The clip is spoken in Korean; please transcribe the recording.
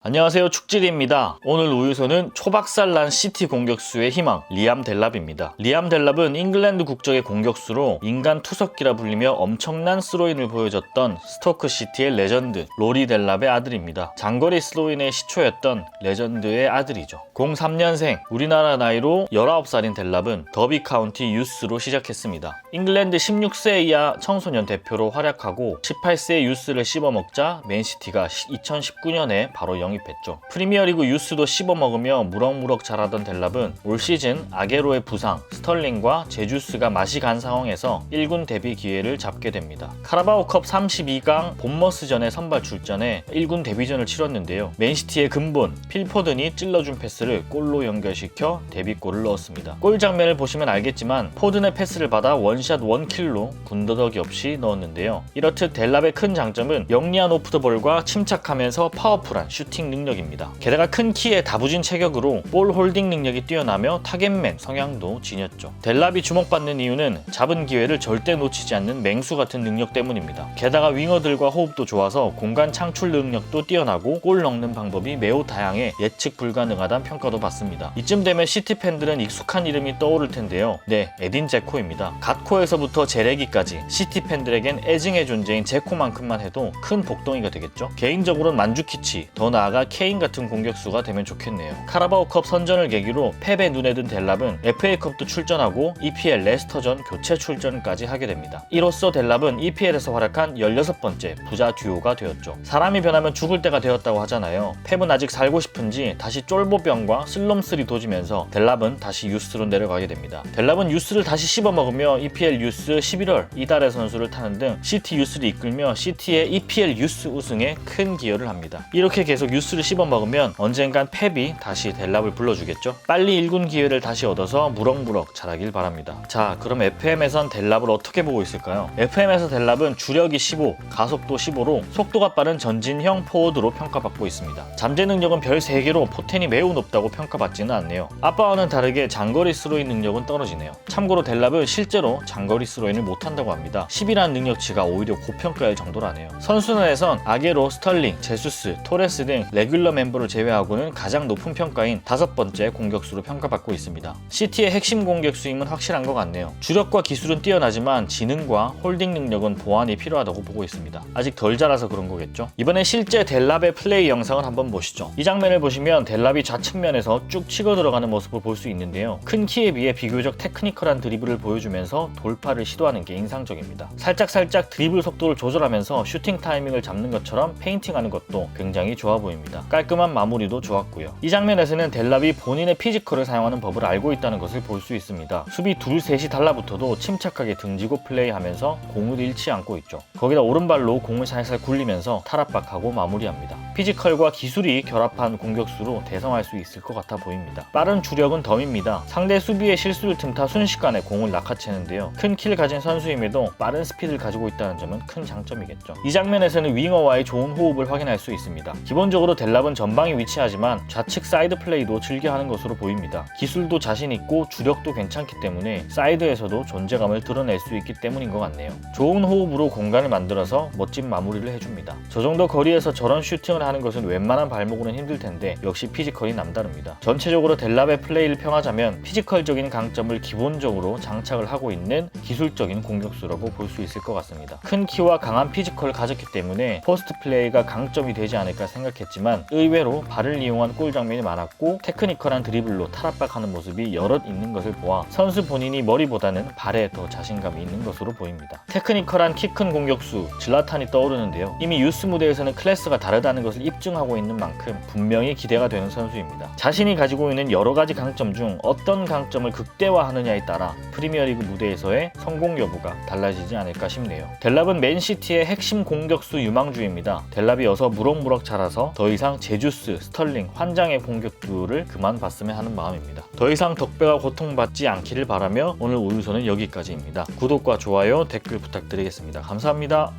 안녕하세요, 축질입니다. 오늘 우유소는 초박살난 시티 공격수의 희망 리암 델랍입니다. 리암 델랍은 잉글랜드 국적의 공격수로 인간 투석기라 불리며 엄청난 스로인을 보여줬던 스토크 시티의 레전드 로리 델랍의 아들입니다. 장거리 스로인의 시초였던 레전드의 아들이죠. 03년생, 우리나라 나이로 19살인 델랍은 더비 카운티 유스로 시작했습니다. 잉글랜드 16세 이하 청소년 대표로 활약하고 18세 유스를 씹어먹자 맨시티가 2019년에 바로 영입했죠. 프리미어리그 유스도 씹어먹으며 무럭무럭 자라던 델랍은 올 시즌 아게로의 부상, 스털링과 제주스가 맛이 간 상황에서 1군 데뷔 기회를 잡게 됩니다. 카라바오컵 32강 본머스전에 선발 출전해 1군 데뷔전을 치렀는데요. 맨시티의 근본 필포든이 찔러준 패스를 골로 연결시켜 데뷔골을 넣었습니다. 골 장면을 보시면 알겠지만 포든의 패스를 받아 원샷 원킬로 군더더기 없이 넣었는데요. 이렇듯 델랍의 큰 장점은 영리한 오프더볼과 침착하면서 파워풀한 슈팅 능력입니다. 게다가 큰 키에 다부진 체격으로 볼 홀딩 능력이 뛰어나며 타겟맨 성향도 지녔죠. 델랍이 주목받는 이유는 잡은 기회를 절대 놓치지 않는 맹수 같은 능력 때문입니다. 게다가 윙어들과 호흡도 좋아서 공간 창출 능력도 뛰어나고 골 넣는 방법이 매우 다양해 예측 불가능하다는 평가도 받습니다. 이쯤 되면 시티 팬들은 익숙한 이름이 떠오를 텐데요. 네, 에딘 제코입니다. 갓코에서부터 제레기까지 시티 팬들에겐 애증의 존재인 제코만큼만 해도 큰 복덩이가 되겠죠. 개인적으로는 만주키치, 더 나아가 케인 같은 공격수가 되면 좋겠네요. 카라바오컵 선전을 계기로 펩의 눈에 든 델랍은 FA컵도 출전하고 EPL 레스터전 교체 출전까지 하게 됩니다. 이로써 델랍은 EPL에서 활약한 16번째 부자 듀오가 되었죠. 사람이 변하면 죽을 때가 되었다고 하잖아요. 펩은 아직 살고 싶은지 다시 쫄보병과 슬럼스리 도지면서 델랍은 다시 유스로 내려가게 됩니다. 델랍은 유스를 다시 씹어먹으며 EPL 유스 11월 이달의 선수를 타는 등 시티 유스를 이끌며 시티의 EPL 유스 우승에 큰 기여를 합니다. 이렇게 계속 유스를 씹어먹으면 언젠간 펩이 다시 델랍을 불러주겠죠. 빨리 1군 기회를 다시 얻어서 무럭무럭 자라길 바랍니다. 자, 그럼 FM에선 델랍을 어떻게 보고 있을까요? FM에서 델랍은 주력이 15, 가속도 15로 속도가 빠른 전진형 포워드로 평가받고 있습니다. 잠재 능력은 별 3개로 포텐이 매우 높다고 평가받지는 않네요. 아빠와는 다르게 장거리 스로인 능력은 떨어지네요. 참고로 델랍은 실제로 장거리 스로인을 못한다고 합니다. 10이라는 능력치가 오히려 고평가일 정도라네요. 선수단에선 아게로, 스털링, 제수스, 토레스 등 레귤러 멤버를 제외하고는 가장 높은 평가인 5번째 공격수로 평가받고 있습니다. 시티의 핵심 공격수임은 확실한 것 같네요. 주력과 기술은 뛰어나지만 지능과 홀딩 능력은 보완이 필요하다고 보고 있습니다. 아직 덜 자라서 그런 거겠죠. 이번에 실제 델랍의 플레이 영상을 한번 보시죠. 이 장면을 보시면 델랍이 좌측면에서 쭉 치고 들어가는 모습을 볼 수 있는데요. 큰 키에 비해 비교적 테크니컬한 드리블을 보여주면서 돌파를 시도하는 게 인상적입니다. 살짝 드리블 속도를 조절하면서 슈팅 타이밍을 잡는 것처럼 페인팅하는 것도 굉장히 좋아 보입니다. 깔끔한 마무리도 좋았고요. 이 장면에서는 델랍이 본인의 피지컬을 사용하는 법을 알고 있다는 것을 볼 수 있습니다. 수비 둘 셋이 달라붙어도 침착하게 등지고 플레이하면서 공을 잃지 않고 있죠. 거기다 오른발로 공을 살살 굴리면서 탈압박하고 마무리합니다. 피지컬과 기술이 결합한 공격수로 대성할 수 있을 것 같아 보입니다. 빠른 주력은 덤입니다. 상대 수비의 실수를 틈타 순식간에 공을 낚아채는데요. 큰 키를 가진 선수임에도 빠른 스피드를 가지고 있다는 점은 큰 장점이겠죠. 이 장면에서는 윙어와의 좋은 호흡을 확인할 수 있습니다. 기본적으로 델랍은 전방에 위치하지만 좌측 사이드 플레이도 즐겨하는 것으로 보입니다. 기술도 자신있고 주력도 괜찮기 때문에 사이드에서도 존재감을 드러낼 수 있기 때문인 것 같네요. 좋은 호흡으로 공간을 만들어서 멋진 마무리를 해줍니다. 저 정도 거리에서 저런 슈팅을 하는 것은 웬만한 발목으로는 힘들 텐데 역시 피지컬이 남다릅니다. 전체적으로 델랍의 플레이를 평하자면 피지컬적인 강점을 기본적으로 장착을 하고 있는 기술적인 공격수라고 볼 수 있을 것 같습니다. 큰 키와 강한 피지컬을 가졌기 때문에 포스트 플레이가 강점이 되지 않을까 생각했지만 의외로 발을 이용한 골 장면이 많았고 테크니컬한 드리블로 탈압박하는 모습이 여럿 있는 것을 보아 선수 본인이 머리보다는 발에 더 자신감이 있는 것으로 보입니다. 테크니컬한 키 큰 공격수 질라탄이 떠오르는데요. 이미 유스 무대에서는 클래스가 다르다는 것을 입증하고 있는 만큼 분명히 기대가 되는 선수입니다. 자신이 가지고 있는 여러 가지 강점 중 어떤 강점을 극대화하느냐에 따라 프리미어리그 무대에서의 성공 여부가 달라지지 않을까 싶네요. 델랍은 맨시티의 핵심 공격수 유망주입니다. 델랍이 어서 무럭무럭 자라서 더 이상 제주스, 스털링, 환장의 공격들을 그만 봤으면 하는 마음입니다. 더 이상 덕배가 고통받지 않기를 바라며 오늘 우유소는 여기까지입니다. 구독과 좋아요, 댓글 부탁드리겠습니다. 감사합니다.